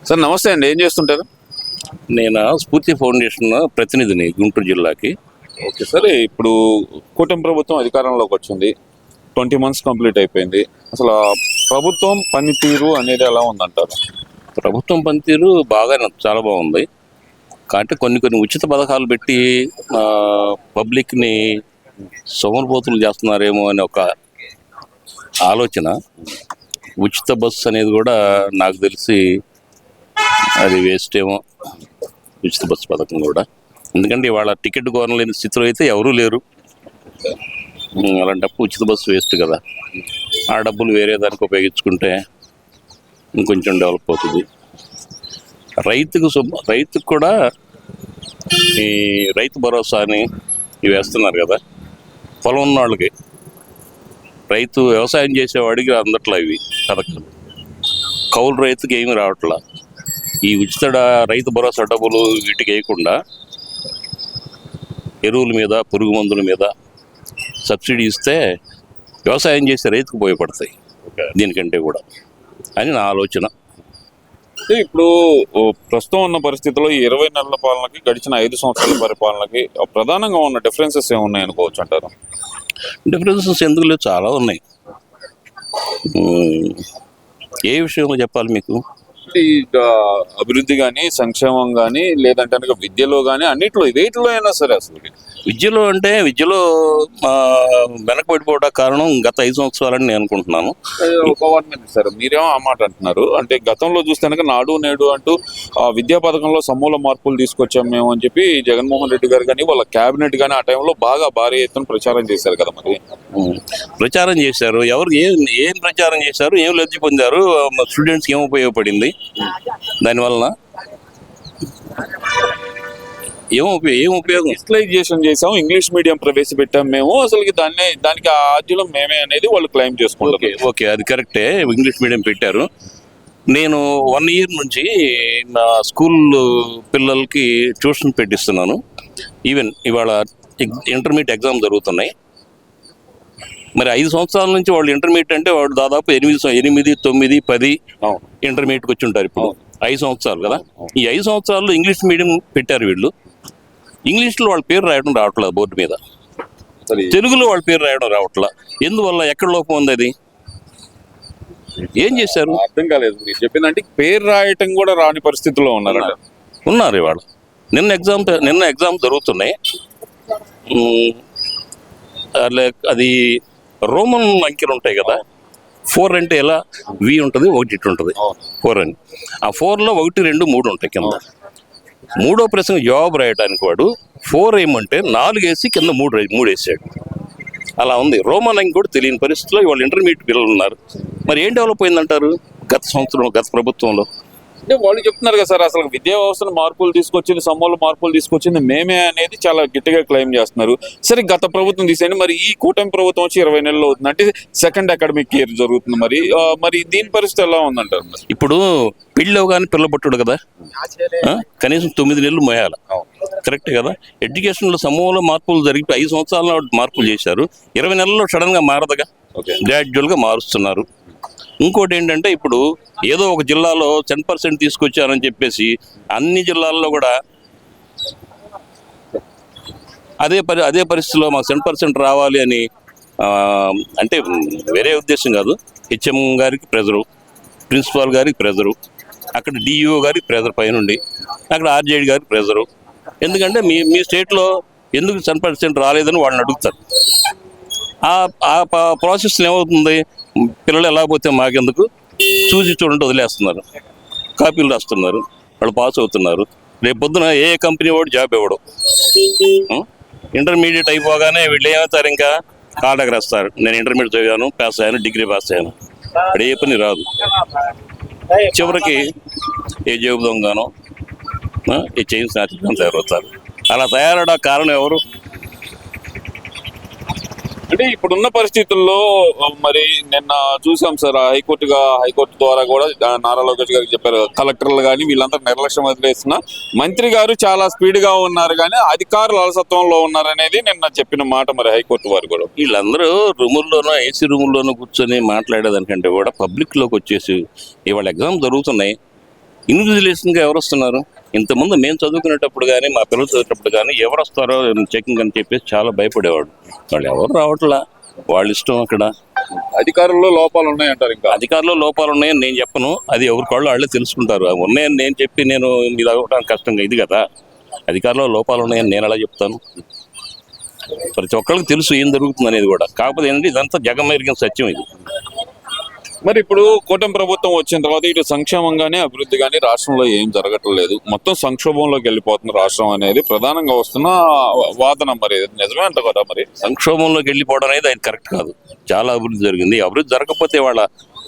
Sir నమస్తే అండి, ఏం చేస్తుంటారు? నేను స్ఫూర్తి ఫౌండేషన్ ప్రతినిధిని గుంటూరు జిల్లాకి. ఓకే సార్, ఇప్పుడు కూటమి ప్రభుత్వం అధికారంలోకి వచ్చింది, 20 months కంప్లీట్ అయిపోయింది. అసలు ఆ ప్రభుత్వం పనితీరు అనేది ఎలా ఉందంటారు? ప్రభుత్వం పనితీరు చాలా బాగుంది. కాబట్టి కొన్ని ఉచిత పథకాలు పెట్టి పబ్లిక్ని సోమరిపోతులు చేస్తున్నారేమో అని ఒక ఆలోచన. ఉచిత బస్సు అనేది కూడా నాకు తెలిసి అది వేస్ట్ ఏమో, ఉచిత బస్సు పథకం కూడా. ఎందుకంటే ఇవాళ టికెట్ కొనలేని స్థితిలో అయితే ఎవరూ లేరు. అలాంటప్పుడు ఉచిత బస్సు వేస్ట్ కదా. ఆ డబ్బులు వేరే దానికి ఉపయోగించుకుంటే ఇంకొంచెం డెవలప్ అవుతుంది. రైతుకు కూడా ఈ రైతు భరోసా అని ఇవి వేస్తున్నారు కదా. పొలం ఉన్న వాళ్ళకి, రైతు వ్యవసాయం చేసేవాడికి అందట్లా ఇవి పథకాలు. కౌలు రైతుకి ఏమి రావట్లా. ఈ ఉచిత రైతు భరోసా డబ్బులు వీటికి వేయకుండా ఎరువుల మీద, పురుగు మందుల మీద సబ్సిడీ ఇస్తే వ్యవసాయం చేసే రైతుకు ఉపయోగపడతాయి దీనికంటే కూడా అని నా ఆలోచన. ఇప్పుడు ప్రస్తుతం ఉన్న పరిస్థితుల్లో ఈ 20 నెలల పాలనకి, గడిచిన 5 సంవత్సరాల పరిపాలనకి ప్రధానంగా ఉన్న డిఫరెన్సెస్ ఏమున్నాయి అనుకోవచ్చు అంటారు? డిఫరెన్సెస్ ఎందుకు లేవు, చాలా ఉన్నాయి. ఏ విషయంలో చెప్పాలి మీకు? ఈ అభివృద్ధి కానీ, సంక్షేమం కానీ, లేదంటే విద్యలో కానీ, అన్నిట్లో వేటిలో అయినా సరే. అసలు విద్యలో వెనకబడిపోవడానికి కారణం గత 5 సంవత్సరాలని నేను అనుకుంటున్నాను. సార్ మీరేమో ఆ మాట అంటున్నారు, అంటే గతంలో చూస్తే నాడు నేడు అంటూ విద్యా పథకంలో సమూల మార్పులు తీసుకొచ్చాం మేము అని చెప్పి జగన్మోహన్ రెడ్డి గారు కానీ వాళ్ళ క్యాబినెట్ కానీ ఆ టైంలో బాగా భారీ ఎత్తున ప్రచారం చేశారు కదా. మరి ప్రచారం చేశారు, ఎవరు ఏం ప్రచారం చేశారు, ఏం లబ్ధి పొందారు, స్టూడెంట్స్కి ఏం ఉపయోగపడింది, దానివలన ఏం ఉపయోగం? డిజిటలైజేషన్ చేసాం, ఇంగ్లీష్ మీడియం ప్రవేశపెట్టాం మేము, అసలు దానికి ఆద్యులం మేమే అనేది వాళ్ళు క్లెయిమ్ చేసుకుంటారు. ఓకే, అది కరెక్టే, ఇంగ్లీష్ మీడియం పెట్టారు. నేను 1 year నుంచి నా స్కూల్ పిల్లలకి ట్యూషన్ పెట్టిస్తున్నాను. ఈవెన్ ఇవాళ ఇంటర్మీడియట్ ఎగ్జామ్ జరుగుతున్నాయి. మరి 5 సంవత్సరాల నుంచి వాళ్ళు ఇంటర్మీడియట్ అంటే వాళ్ళు దాదాపు 8, 9, 10 ఇంటర్మీడియట్కి వచ్చి ఉంటారు. ఇప్పుడు 5 సంవత్సరాలు కదా. ఈ 5 సంవత్సరాల్లో ఇంగ్లీష్ మీడియం పెట్టారు వీళ్ళు. ఇంగ్లీష్లో వాళ్ళ పేరు రాయడం రావట్లేదు బోర్డు మీద, తెలుగులో వాళ్ళ పేరు రాయడం రావట్లా. ఎందువల్ల? ఎక్కడ లోపం ఉంది? అది ఏం చేశారు అర్థం కాలేదు. మీరు చెప్పిందంటే పేరు రాయటం కూడా రాని పరిస్థితుల్లో ఉన్నారు ఇవాళ. నిన్న ఎగ్జామ్ జరుగుతున్నాయి. అది రోమన్ అంకెలు ఉంటాయి కదా. 4 అంటే ఎలా? వి ఉంటుంది, 1 ఇటు ఉంటుంది, 4 అని. ఆ 4లో 1, 2, 3 ఉంటాయి కింద. 3వ ప్రశ్న జవాబు రాయడానికి వాడు 4 ఏమంటే 4 వేసి కింద 3 వేసాడు. అలా ఉంది. రోమన్ అంకె కూడా తెలియని పరిస్థితిలో వాళ్ళు ఇంటర్మీడియట్ పిల్లలు ఉన్నారు. మరి ఏం డెవలప్ అయిందంటారు గత ప్రభుత్వంలో? అంటే వాళ్ళు చెప్తున్నారు కదా సార్, అసలు విద్యా వ్యవస్థను మార్పులు తీసుకొచ్చింది, సమూల మార్పులు తీసుకొచ్చింది మేమే అనేది చాలా గట్టిగా క్లెయిమ్ చేస్తున్నారు. సరే, గత ప్రభుత్వం తీసేయండి, మరి ఈ కూటమి ప్రభుత్వం వచ్చి 20 నెలలు అవుతుంది అంటే సెకండ్ అకాడమిక్ ఇయర్ జరుగుతుంది. మరి దీని పరిస్థితి ఎలా ఉందంటారు? ఇప్పుడు పెళ్ళి అవగానే పిల్ల పుట్టుడు కదా, కనీసం 9 నెలలు మోయాలి, కరెక్టే కదా. ఎడ్యుకేషన్లో సమూల మార్పులు జరిగి 5 సంవత్సరాల మార్పులు చేశారు. 20 నెలల్లో సడన్గా మారదుగా, గ్రాడ్యువల్గా మారుస్తున్నారు. ఇంకోటి ఏంటంటే, ఇప్పుడు ఏదో ఒక జిల్లాలో 10% తీసుకొచ్చారని చెప్పేసి అన్ని జిల్లాల్లో కూడా అదే పరిస్థితిలో మాకు 10% రావాలి అని అంటే వేరే ఉద్దేశం కాదు. హెచ్ఎం గారికి ప్రెజరు, ప్రిన్సిపాల్ గారికి ప్రెజరు, అక్కడ డిఈఓ గారికి ప్రెజర్ పైనుండి, అక్కడ ఆర్జేడీ గారికి ప్రెజరు. ఎందుకంటే మీ స్టేట్లో ఎందుకు 10% రాలేదని వాళ్ళని అడుగుతారు. ఆ ప్రాసెస్లో ఏమవుతుంది? పిల్లలు ఎలా పోతే మాకెందుకు, చూసి చూడండి వదిలేస్తున్నారు, కాపీలు రాస్తున్నారు, వాళ్ళు పాస్ అవుతున్నారు. రేపు పొద్దున ఏ కంపెనీ వాడు జాబ్ ఇవ్వడం. ఇంటర్మీడియట్ అయిపోగానే వీళ్ళు ఏమవుతారు? ఇంకా కాంటాక్ట్ రాస్తారు, నేను ఇంటర్మీడియట్ చదివాను, పాస్ అయ్యాను, డిగ్రీ పాస్ అయ్యాను, అక్కడ ఏ పని రాదు. చివరికి ఏ జాబ్ దొంగనో, ఏ చైన్ స్నాచ్ తయారవుతారు. అలా తయారవడం కారణం ఎవరు? అంటే ఇప్పుడున్న పరిస్థితుల్లో మరి నిన్న చూసాం సార్, హైకోర్టు ద్వారా కూడా నారా లోకేష్ గారికి చెప్పారు, కలెక్టర్లు కానీ వీళ్ళంతా నిర్లక్ష్యం వదిలేస్తున్నా, మంత్రి గారు చాలా స్పీడ్ గా ఉన్నారు కానీ అధికారులు అలసత్వంలో ఉన్నారనేది నిన్న చెప్పిన మాట. మరి హైకోర్టు వారు కూడా వీళ్ళందరూ రూముల్లోనో ఏసీ రూముల్లోనో కూర్చొని మాట్లాడేదానికంటే కూడా పబ్లిక్ లోకి వచ్చేసి ఇవాళ ఎగ్జామ్ జరుగుతున్నాయి, ఇన్విజిలేషన్గా ఎవరు వస్తున్నారు? ఇంతకుముందు మేము చదువుకునేటప్పుడు కానీ మా పిల్లలు చదివేటప్పుడు కానీ ఎవరు వస్తారో చెకింగ్ అని చెప్పేసి చాలా భయపడేవాడు. వాళ్ళు ఎవరు రావట్లా, వాళ్ళ ఇష్టం. అక్కడ అధికారుల్లో లోపాలు ఉన్నాయంటారు. ఇంకా అధికారులు లోపాలు ఉన్నాయని నేను చెప్పను, అది ఎవరికాళ్ళు వాళ్ళే తెలుసుకుంటారు. అవి ఉన్నాయని నేను చెప్పి నేను ఇది అవ్వడానికి కష్టంగా ఇది కదా. అధికారులు లోపాలు ఉన్నాయని నేను ఎలా చెప్తాను? ప్రతి ఒక్కరికి తెలుసు ఏం జరుగుతుంది అనేది కూడా. కాకపోతే ఏంటంటే ఇదంతా జగమెరిగిన సత్యం ఇది. మరి ఇప్పుడు కూటమి ప్రభుత్వం వచ్చిన తర్వాత ఇటు సంక్షేమం కానీ అభివృద్ధి కానీ రాష్ట్రంలో ఏం జరగట్లేదు, మొత్తం సంక్షోభంలోకి వెళ్ళిపోతుంది రాష్ట్రం అనేది ప్రధానంగా వస్తున్న వాదన. మరి నిజమే అంట కదా? మరి సంక్షోభంలోకి వెళ్ళిపోవడం అనేది అది కరెక్ట్ కాదు. చాలా అభివృద్ధి జరిగింది. అభివృద్ధి జరగకపోతే వాళ్ళ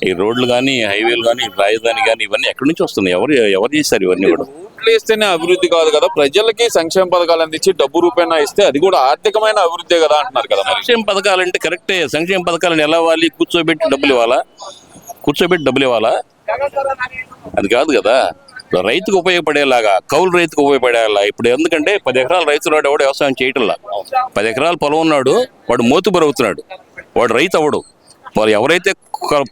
ఈ రోడ్లు కానీ, హైవేలు కానీ, రాజధాని కానీ ఇవన్నీ ఎక్కడి నుంచి వస్తున్నాయి? ఎవరు చేశారు ఇవన్నీ కూడా? ఓట్లు వేస్తేనే అభివృద్ధి కాదు కదా, ప్రజలకి సంక్షేమ పథకాలు అందించి డబ్బు రూపాయన ఇస్తే అది కూడా ఆర్థికమైన అభివృద్ధి కదా అంటున్నారు కదా. మరి సంక్షేమ పథకాలు అంటే కరెక్టే. సంక్షేమ పథకాలను ఎలా ఇవ్వాలి? కూర్చోబెట్టి డబ్బులు ఇవ్వాలా? అది కాదు కదా. రైతుకు ఉపయోగపడేలాగా, కౌలు రైతుకు ఉపయోగపడేలా. ఇప్పుడు ఎందుకంటే 10 ఎకరాల రైతు నాడు ఎవడు వ్యవసాయం చేయటంలా. 10 ఎకరాల పొలం ఉన్నాడు, వాడు మోతుబరి అవుతున్నాడు, వాడు రైతు అవడు. మరి ఎవరైతే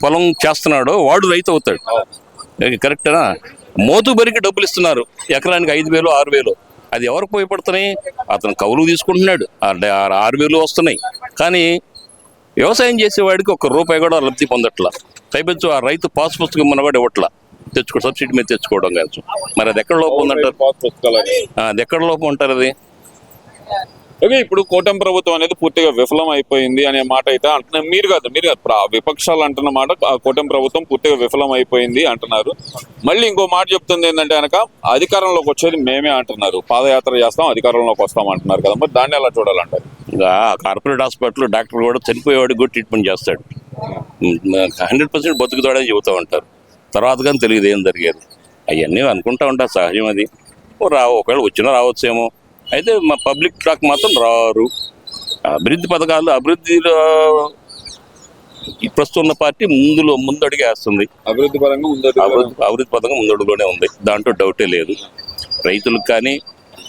పొలం చేస్తున్నాడో వాడు రైతు అవుతాడు. కరెక్టేనా? మోతుబరికి డబ్బులు ఇస్తున్నారు, ఎకరానికి 5,000 6,000. అది ఎవరికి ఉపయోగపడుతున్నాయి? అతను కౌలు తీసుకుంటున్నాడు, 6,000 వస్తున్నాయి. కానీ వ్యవసాయం చేసేవాడికి ₹1 కూడా లబ్ధి పొందట్లా. పైపెచ్చు ఆ రైతు పాస్ పుస్తకం మన కూడా ఇవ్వట్లా, సబ్సిడీ మీద తెచ్చుకోవడం కాదు. మరి అది ఎక్కడ లోపం ఉందంటారు? అది ఎక్కడ లోపం ఉంటారు? అది ఓకే. ఇప్పుడు కూటమి ప్రభుత్వం అనేది పూర్తిగా విఫలం అయిపోయింది అనే మాట అయితే అంటున్నారు. మీరు కాదు విపక్షాలు అంటున్న మాట, కూటమి ప్రభుత్వం పూర్తిగా విఫలం అయిపోయింది అంటున్నారు. మళ్ళీ ఇంకో మాట చెప్తుంది ఏంటంటే కనుక అధికారంలోకి వచ్చేది మేమే అంటున్నారు, పాదయాత్ర చేస్తాం అధికారంలోకి వస్తాం అంటున్నారు కదా. మరి దాన్ని ఎలా చూడాలంటారు? ఇంకా కార్పొరేట్ హాస్పిటల్ డాక్టర్ కూడా చనిపోయేవాడికి కూడా ట్రీట్మెంట్ చేస్తాడు. 100% బతుకుతాడని చెబుతూ ఉంటారు. తర్వాత కానీ తెలియదు ఏం జరిగేది. అవన్నీ అనుకుంటా ఉంటారు, సహజం అది. ఒకవేళ వచ్చినా రావచ్చేమో. అయితే మా పబ్లిక్ టాక్ మాత్రం రారు. అభివృద్ధి పథకాలు, అభివృద్ధిలో ప్రస్తుతం ఉన్న పార్టీ ముందడుగే వేస్తుంది. అభివృద్ధి పరంగా అభివృద్ధి పథకం ముందడుగులోనే ఉంది, దాంట్లో డౌటే లేదు. రైతులకు కానీ,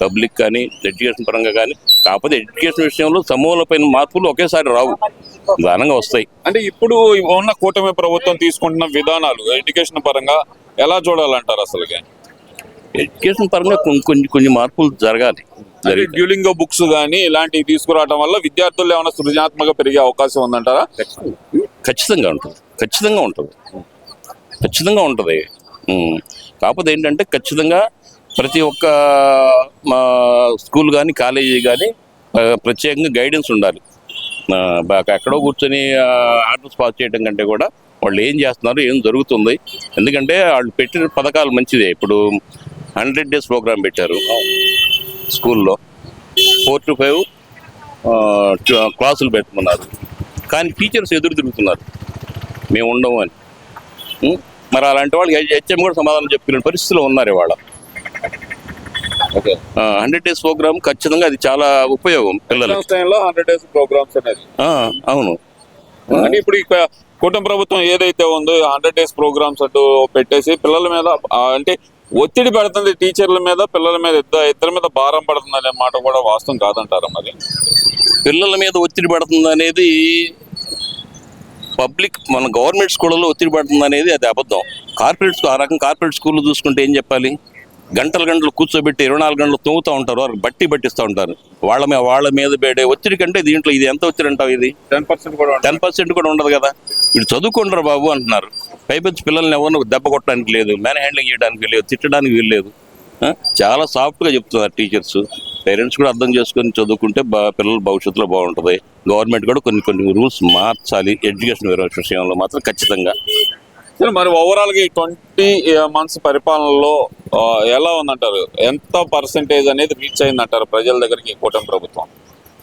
పబ్లిక్ కానీ, ఎడ్యుకేషన్ పరంగా కానీ. కాకపోతే ఎడ్యుకేషన్ విషయంలో సమూలపైన మార్పులు ఒకేసారి రావు, నిదానంగా వస్తాయి. అంటే ఇప్పుడు ఉన్న కూటమి ప్రభుత్వం తీసుకుంటున్న విధానాలు ఎడ్యుకేషన్ పరంగా ఎలా చూడాలంటారు? అసలు ఎడ్యుకేషన్ పరంగా కొన్ని మార్పులు జరగాలి. డ్యూలింగో బుక్స్ కానీ ఇలాంటివి తీసుకురావడం వల్ల విద్యార్థులు ఏమైనా సృజనాత్మక పెరిగే అవకాశం ఉందంటారా? ఖచ్చితంగా ఉంటుంది. కాకపోతే ఏంటంటే ఖచ్చితంగా ప్రతి ఒక్క స్కూల్ కానీ, కాలేజీ కానీ ప్రత్యేకంగా గైడెన్స్ ఉండాలి. ఎక్కడో కూర్చొని ఆర్డర్స్ పాస్ చేయడం కంటే కూడా వాళ్ళు ఏం చేస్తున్నారు, ఏం జరుగుతుంది. ఎందుకంటే వాళ్ళు పెట్టిన పథకాలు మంచిదే. ఇప్పుడు 100 days ప్రోగ్రామ్ పెట్టారు స్కూల్లో. 4 to 5 క్లాసులు పెట్టుకున్నారు. కానీ టీచర్స్ ఎదురు తిరుగుతున్నారు, మేము ఉండము అని. మరి అలాంటి వాళ్ళకి హెచ్ఎం కూడా సమాధానం చెప్పుకునే పరిస్థితిలో ఉన్నారు ఇవాళ. 100 days ప్రోగ్రామ్ ఖచ్చితంగా అది చాలా ఉపయోగం పిల్లలు. 100 days ప్రోగ్రామ్స్ అనేది అవును. అంటే ఇప్పుడు కూటమి ప్రభుత్వం ఏదైతే ఉందో 100 days ప్రోగ్రామ్స్ అంటూ పెట్టేసి పిల్లల మీద అంటే ఒత్తిడి పడుతుంది, టీచర్ల మీద, పిల్లల మీద, ఇద్దరి మీద భారం పడుతుంది అనే మాట కూడా వాస్తవం కాదంటారా? మరి పిల్లల మీద ఒత్తిడి పడుతుంది అనేది పబ్లిక్, మన గవర్నమెంట్ స్కూళ్ళలో ఒత్తిడి పడుతుంది అనేది అది అబద్ధం. కార్పొరేట్ స్కూళ్ళు చూసుకుంటే ఏం చెప్పాలి? గంటలు కూర్చోబెట్టి 24 గంటలు తోగుతూ ఉంటారు, వారికి బట్టిస్తూ ఉంటారు. వాళ్ళ మీద పడే ఒత్తిడి కంటే దీంట్లో ఇది ఎంత ఒత్తిడి అంటావు? ఇది 10% కూడా ఉండదు కదా. వీళ్ళు చదువుకుంటారు బాబు అంటున్నారు. పైపెచ్చి పిల్లల్ని ఎవరిని దెబ్బ కొట్టడానికి లేదు, మ్యాన్ హ్యాండ్లింగ్ చేయడానికి లేదు, తిట్టడానికి వీల్లేదు. చాలా సాఫ్ట్గా చెప్తున్నారు టీచర్స్. పేరెంట్స్ కూడా అర్థం చేసుకొని చదువుకుంటే పిల్లల భవిష్యత్తులో బాగుంటుంది. గవర్నమెంట్ కూడా కొన్ని రూల్స్ మార్చాలి ఎడ్యుకేషన్ విషయంలో మాత్రం ఖచ్చితంగా. మరి ఓవరాల్ గా 20 months పరిపాలనలో ఎలా ఉందంటారు? ఎంత పర్సెంటేజ్ అనేది రీచ్ అయిందంటారు ప్రజల దగ్గరికి కూటమి ప్రభుత్వం?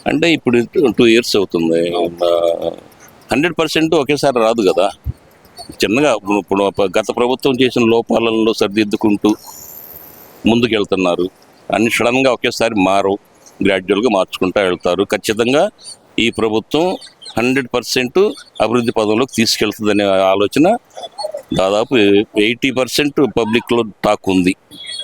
అంటే ఇప్పుడు 2 years అవుతుంది. 100% ఒకేసారి రాదు కదా. చిన్నగా ఇప్పుడు గత ప్రభుత్వం చేసిన లోపాలలో సరిదిద్దుకుంటూ ముందుకెళ్తున్నారు. అన్ని సడన్గా ఒకేసారి గ్రాడ్యువల్గా మార్చుకుంటూ వెళ్తారు. ఖచ్చితంగా ఈ ప్రభుత్వం 100% అభివృద్ధి పదంలోకి తీసుకెళ్తుందనే ఆలోచన దాదాపు 80% పబ్లిక్లో టాక్ ఉంది.